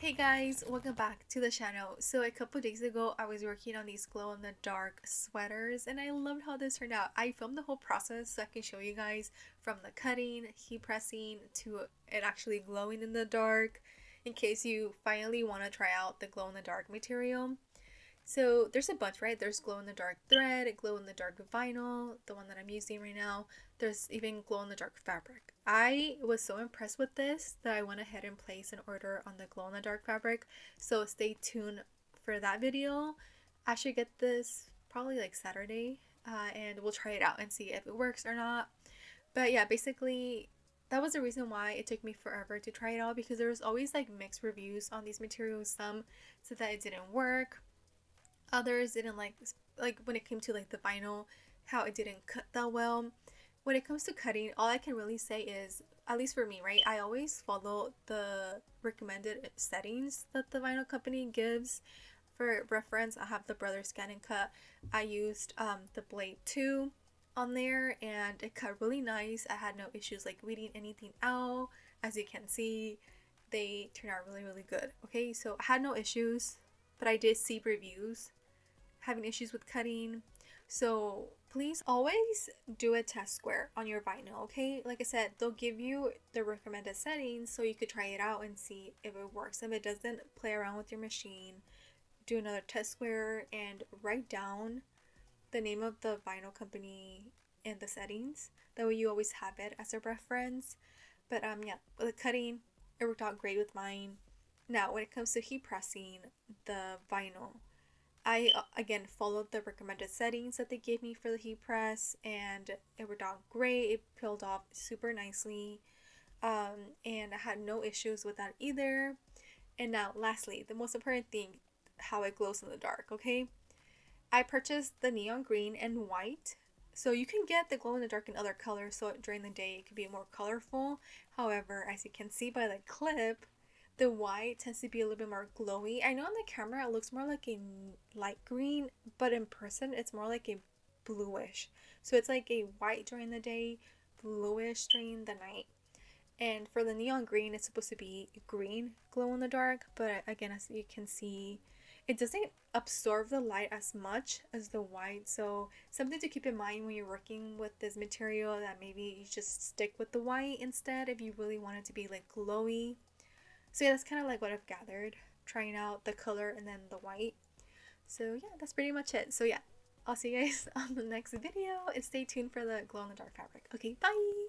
Hey guys, welcome back to the channel. So a couple days ago I was working on these glow in the dark sweaters and I loved how this turned out. I filmed the whole process so I can show you guys from the cutting, heat pressing to it actually glowing in the dark in case you finally want to try out the glow in the dark material. So there's a bunch, right? There's glow in the dark thread, glow in the dark vinyl, the one that I'm using right now. There's even glow in the dark fabric. I was so impressed with this that I went ahead and placed an order on the glow in the dark fabric. So stay tuned for that video. I should get this probably like Saturday, and we'll try it out and see if it works or not. But yeah, basically that was the reason why it took me forever to try it out, because there was always like mixed reviews on these materials. Some said that it didn't work, others didn't like when it came to like the vinyl, how it didn't cut that well. When it comes to cutting, all I can really say is, at least for me, right, I always follow the recommended settings that the vinyl company gives. For reference, I have the Brother Scan and Cut. I used the Blade 2 on there and it cut really nice. I had no issues like weeding anything out. As you can see, they turned out really good. Okay, so I had no issues, but I did see reviews having issues with cutting. So please always do a test square on your vinyl, okay? Like I said, they'll give you the recommended settings so you could try it out and see if it works. If it doesn't, play around with your machine, do another test square, and write down the name of the vinyl company and the settings. That way you always have it as a reference. But yeah, the cutting, it worked out great with mine. Now when it comes to heat pressing the vinyl, I again followed the recommended settings that they gave me for the heat press and it worked out great. It peeled off super nicely, and I had no issues with that either. And now lastly, the most important thing, how it glows in the dark. Okay, I purchased the neon green and white, so you can get the glow in the dark in other colors so during the day it could be more colorful. However, as you can see by the clip, the white tends to be a little bit more glowy. I know on the camera it looks more like a light green, but in person it's more like a bluish. So it's like a white during the day, bluish during the night. And for the neon green, it's supposed to be green glow in the dark, but again, as you can see, it doesn't absorb the light as much as the white. So something to keep in mind when you're working with this material, that maybe you just stick with the white instead if you really want it to be like glowy. So yeah, that's kind of like what I've gathered trying out the color and then the white. So yeah, that's pretty much it. So yeah, I'll see you guys on the next video and stay tuned for the glow in the dark fabric. Okay, bye!